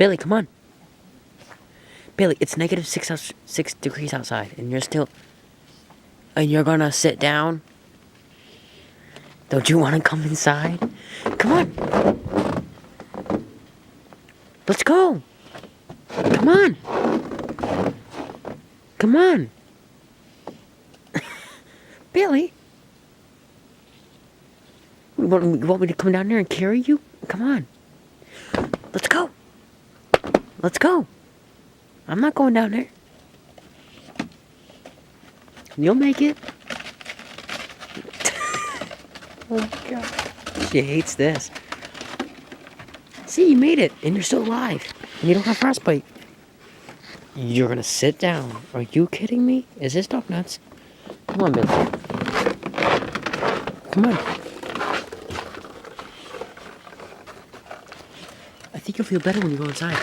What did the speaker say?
Billy, come on. Billy, it's negative 6 degrees outside, and you're gonna sit down? Don't you want to come inside? Come on. Let's go. Come on. Come on. Billy. You want me to come down there and carry you? Come on. Let's go. Let's go. I'm not going down there. You'll make it. Oh my god. She hates this. See, you made it, and you're still alive. And you don't have frostbite. You're gonna sit down. Are you kidding me? Is this dog nuts? Come on, Billy. Come on. I think you'll feel better when you go inside.